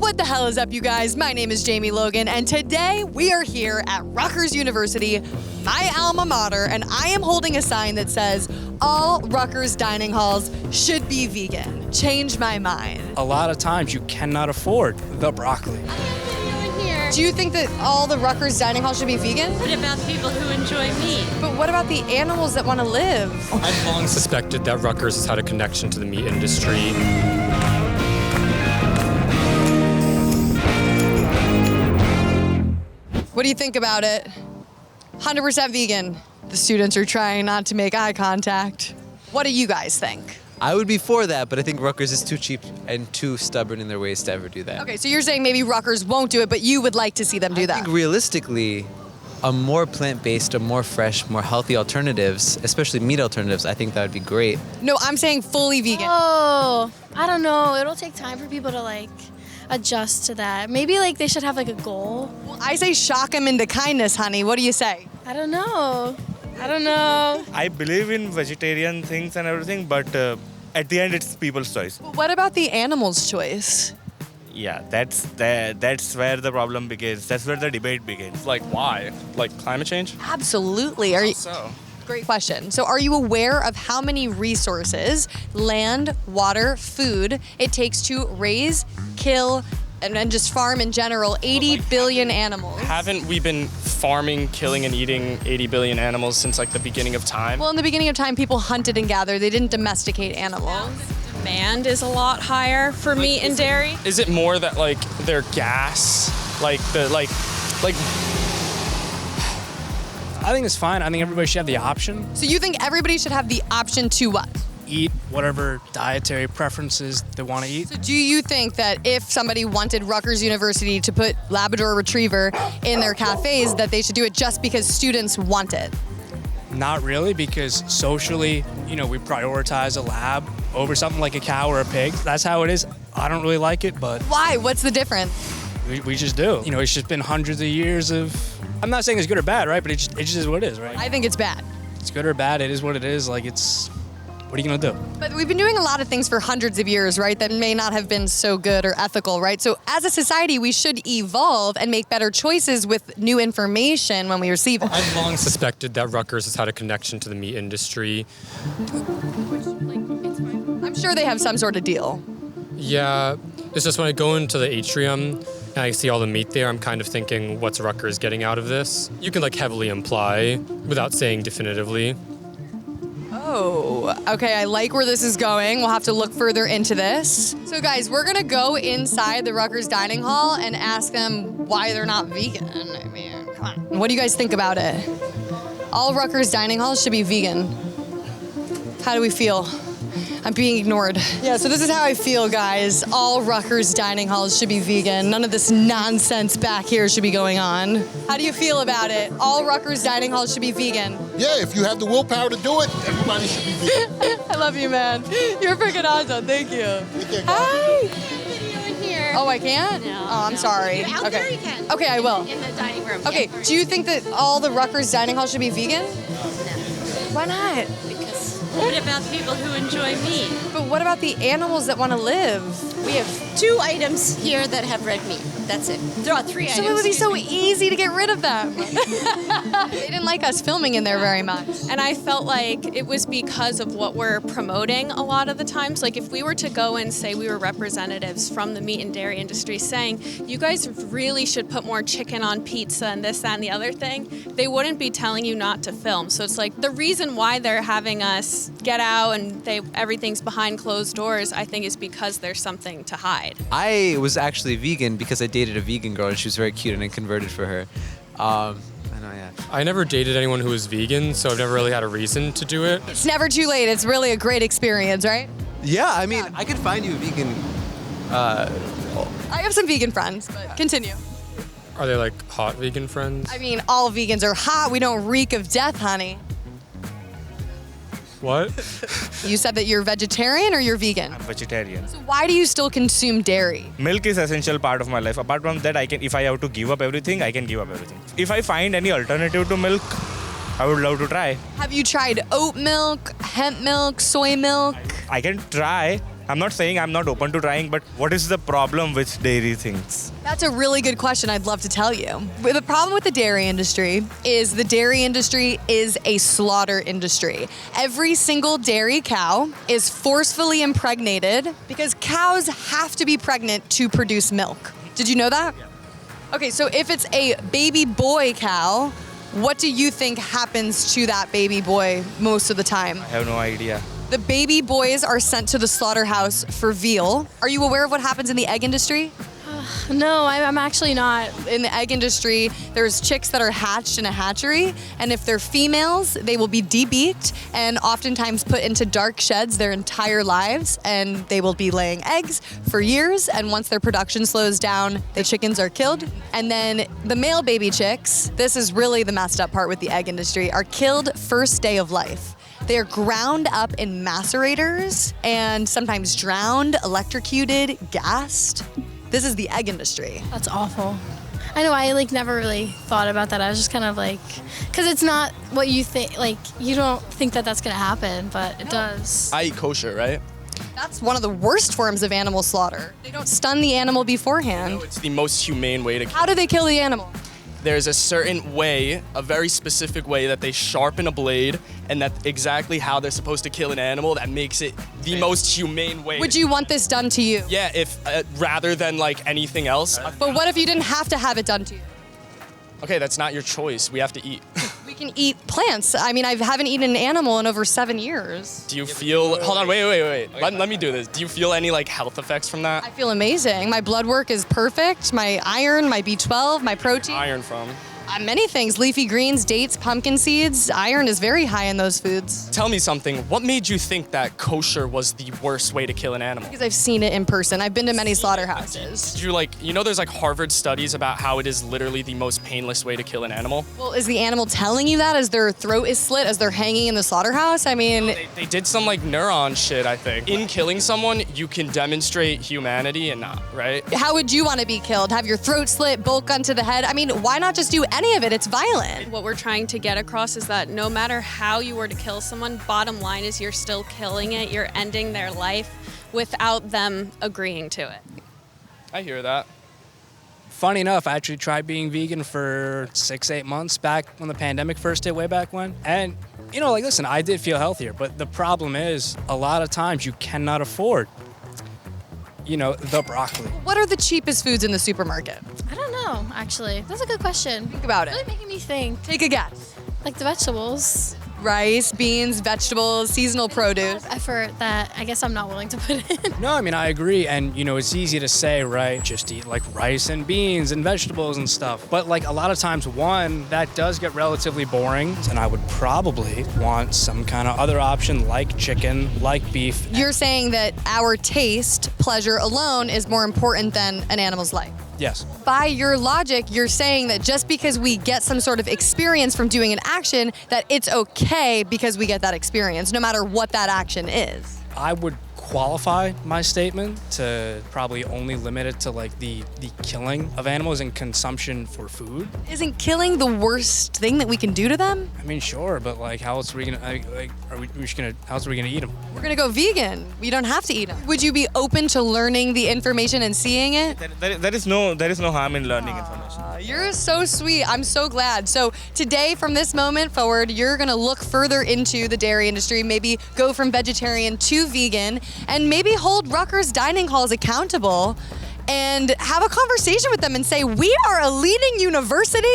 What the hell is up, you guys? My name is Jamie Logan, and today we are here at Rutgers University, my alma mater, and I am holding a sign that says, all Rutgers dining halls should be vegan. Change my mind. A lot of times you cannot afford the broccoli. Do you think that all the Rutgers dining halls should be vegan? What about people who enjoy meat? But what about the animals that want to live? I've long suspected that Rutgers has had a connection to the meat industry. What do you think about it? 100% vegan. The students are trying not to make eye contact. What do you guys think? I would be for that, but I think Rutgers is too cheap and too stubborn in their ways to ever do that. Okay, so you're saying maybe Rutgers won't do it, but you would like to see them do that. I think realistically, a more plant-based, a more fresh, more healthy alternatives, especially meat alternatives, I think that would be great. No, I'm saying fully vegan. Oh, I don't know. It'll take time for people to adjust to that. Maybe they should have a goal. Well, I say shock them into kindness, honey. What do you say? I don't know. I believe in vegetarian things and everything, but at the end, it's people's choice. Well, what about the animal's choice? Yeah, that's where the problem begins. That's where the debate begins. Like, why? Like climate change? Absolutely. Are you? So. Great question. So are you aware of how many resources, land, water, food, it takes to raise, kill, and then just farm in general 80 billion animals? Haven't we been farming, killing, and eating 80 billion animals since the beginning of time? Well, in the beginning of time, people hunted and gathered. They didn't domesticate animals. Demand is a lot higher for meat and dairy. Is it more that their gas, I think it's fine. I think everybody should have the option. So you think everybody should have the option to what? Eat whatever dietary preferences they want to eat. So do you think that if somebody wanted Rutgers University to put Labrador Retriever in their cafes, that they should do it just because students want it? Not really, because socially, we prioritize a lab over something like a cow or a pig. That's how it is. I don't really like it, but Why? What's the difference? we just do. It's just been hundreds of years of, I'm not saying it's good or bad, right? But it just is what it is, right? I think it's bad. It's good or bad, it is what it is. What are you gonna do? But we've been doing a lot of things for hundreds of years, right, that may not have been so good or ethical, right? So as a society, we should evolve and make better choices with new information when we receive it. I've long suspected that Rutgers has had a connection to the meat industry. I'm sure they have some sort of deal. Yeah, it's just when I go into the atrium and I see all the meat there, I'm kind of thinking, what's Rutgers getting out of this? You can heavily imply without saying definitively. Oh, okay, I like where this is going. We'll have to look further into this. So guys, we're gonna go inside the Rutgers dining hall and ask them why they're not vegan. I mean, come on. What do you guys think about it? All Rutgers dining halls should be vegan. How do we feel? I'm being ignored. Yeah, so this is how I feel, guys. All Rutgers dining halls should be vegan. None of this nonsense back here should be going on. How do you feel about it? All Rutgers dining halls should be vegan. Yeah, if you have the willpower to do it, everybody should be vegan. I love you, man. You're freaking awesome. Thank you. Hi. Oh, I can't? No, Oh, I'm sorry. Out Okay. there you can. Okay, I will. In the dining room. Okay, Yeah. do you think that all the Rutgers dining halls should be vegan? No. Why not? Because what about people who enjoy meat? But what about the animals that want to live? We have 2 items here that have red meat. That's it. There are 3 items. So it would be so easy to get rid of them. They didn't like us filming in there very much. And I felt like it was because of what we're promoting a lot of the times. If we were to go and say we were representatives from the meat and dairy industry saying, you guys really should put more chicken on pizza and this, that, and the other thing, they wouldn't be telling you not to film. So it's the reason why they're having us get out and everything's behind closed doors, I think is because there's something to hide. I was actually vegan because I dated a vegan girl and she was very cute and I converted for her. I know, yeah. I never dated anyone who was vegan, so I've never really had a reason to do it. It's never too late. It's really a great experience, right? Yeah, I mean, I could find you a vegan. I have some vegan friends, but continue. Are they hot vegan friends? I mean, all vegans are hot. We don't reek of death, honey. What? You said that you're vegetarian or you're vegan? I'm vegetarian. So why do you still consume dairy? Milk is essential part of my life. Apart from that, if I have to give up everything, I can give up everything. If I find any alternative to milk, I would love to try. Have you tried oat milk, hemp milk, soy milk? I can try, I'm not saying I'm not open to trying, but what is the problem with dairy things? That's a really good question. I'd love to tell you. But the problem with the dairy industry is a slaughter industry. Every single dairy cow is forcefully impregnated because cows have to be pregnant to produce milk. Did you know that? Yeah. Okay, so if it's a baby boy cow, what do you think happens to that baby boy most of the time? I have no idea. The baby boys are sent to the slaughterhouse for veal. Are you aware of what happens in the egg industry? No, I'm actually not. In the egg industry, there's chicks that are hatched in a hatchery, and if they're females, they will be debeaked and oftentimes put into dark sheds their entire lives, and they will be laying eggs for years, and once their production slows down, the chickens are killed. And then the male baby chicks, this is really the messed up part with the egg industry, are killed first day of life. They're ground up in macerators and sometimes drowned, electrocuted, gassed. This is the egg industry. That's awful. I know, I never really thought about that. I was just kind of because it's not what you think, you don't think that that's gonna happen, but it does. I eat kosher, right? That's one of the worst forms of animal slaughter. They don't stun the animal beforehand. No, it's the most humane way to kill. How do they kill the animal? There's a certain way, a very specific way that they sharpen a blade, and that's exactly how they're supposed to kill an animal. That makes it the most humane way. Would you want this done to you? Yeah, if rather than anything else. But what if you didn't have to have it done to you? Okay, that's not your choice. We have to eat. We can eat plants. I mean, I haven't eaten an animal in over 7 years. Do you feel? Hold on, wait. Let me do this. Do you feel any health effects from that? I feel amazing. My blood work is perfect. My iron, my B12, my protein. Iron from? Many things. Leafy greens, dates, pumpkin seeds. Iron is very high in those foods. Tell me something. What made you think that kosher was the worst way to kill an animal? Because I've seen it in person. I've been to many slaughterhouses. Did you there's Harvard studies about how it is literally the most painless way to kill an animal? Well, is the animal telling you that as their throat is slit, as they're hanging in the slaughterhouse? I mean... No, they did some neuron shit, I think. In killing someone, you can demonstrate humanity and not, right? How would you want to be killed? Have your throat slit, bolt gun to the head? I mean, why not just do any of it? It's violent. What we're trying to get across is that no matter how you were to kill someone, bottom line is you're still killing it. You're ending their life without them agreeing to it. I hear that. Funny enough, I actually tried being vegan for 6-8 months back when the pandemic first hit, way back when. And, listen, I did feel healthier, but the problem is a lot of times you cannot afford the broccoli. What are the cheapest foods in the supermarket? I don't know, actually. That's a good question. Think about it. It's really making me think. Take a guess. The vegetables. Rice, beans, vegetables, seasonal produce. Effort that I guess I'm not willing to put in. No, I mean, I agree. And, it's easy to say, right, just eat rice and beans and vegetables and stuff. But a lot of times, one, that does get relatively boring. And I would probably want some kind of other option like chicken, like beef. You're saying that our taste, pleasure alone is more important than an animal's life. Yes. By your logic, you're saying that just because we get some sort of experience from doing an action, that it's okay because we get that experience, no matter what that action is. I would qualify my statement to probably only limit it to the killing of animals and consumption for food. Isn't killing the worst thing that we can do to them? I mean, sure, but how else are we gonna how else are we gonna eat them? We're gonna go vegan. We don't have to eat them. Would you be open to learning the information and seeing it? There is no harm in learning information. You're so sweet. I'm so glad. So today, from this moment forward, you're gonna look further into the dairy industry, maybe go from vegetarian to vegan, and maybe hold Rutgers dining halls accountable and have a conversation with them and say, we are a leading university.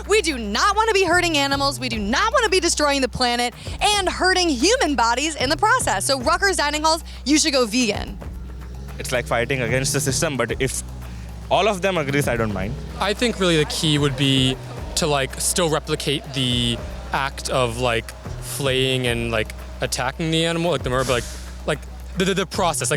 We do not want to be hurting animals. We do not want to be destroying the planet and hurting human bodies in the process. So Rutgers dining halls, you should go vegan. It's like fighting against the system, but if all of them agrees, I don't mind. I think really the key would be to still replicate the act of flaying and attacking the animal, the murder, but the process,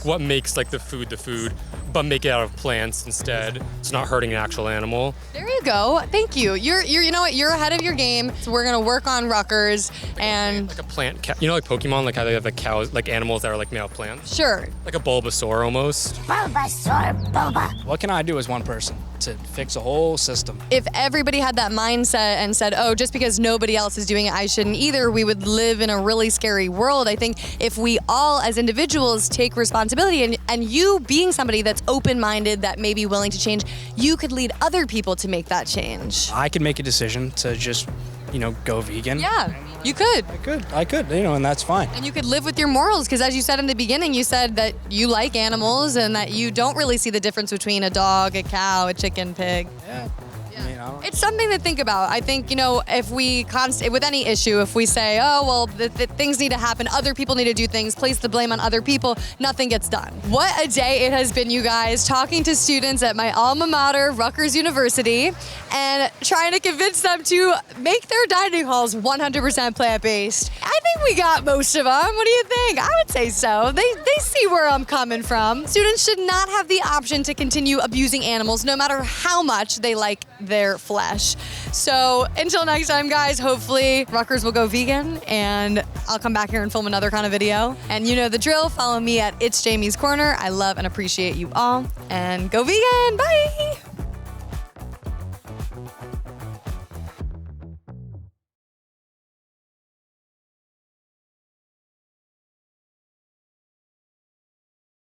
what makes the food, but make it out of plants instead. It's not hurting an actual animal. There you go. Thank you. You know what? You're ahead of your game. So we're gonna work on Rutgers and a plant. Pokemon, how they have cows, animals that are made of plants. Sure. Like a Bulbasaur almost. Bulbasaur, Bulba. What can I do as one person? to fix a whole system. If everybody had that mindset and said, oh, just because nobody else is doing it, I shouldn't either, we would live in a really scary world. I think if we all as individuals take responsibility and you being somebody that's open-minded, that may be willing to change, you could lead other people to make that change. I could make a decision to just, go vegan. Yeah, you could. I could, and that's fine. And you could live with your morals, because as you said in the beginning, you said that you like animals and that you don't really see the difference between a dog, a cow, a chicken, pig. Yeah. It's something to think about. I think, if we with any issue, if we say, oh, well, things need to happen, other people need to do things, place the blame on other people, nothing gets done. What a day it has been, you guys, talking to students at my alma mater, Rutgers University, and trying to convince them to make their dining halls 100% plant-based. I think we got most of them. What do you think? I would say so. They see where I'm coming from. Students should not have the option to continue abusing animals, no matter how much they like their flesh. So until next time, guys, hopefully Rutgers will go vegan, and I'll come back here and film another kind of video. And you know the drill. Follow me at It's Jamie's Corner. I love and appreciate you all. And go vegan. Bye.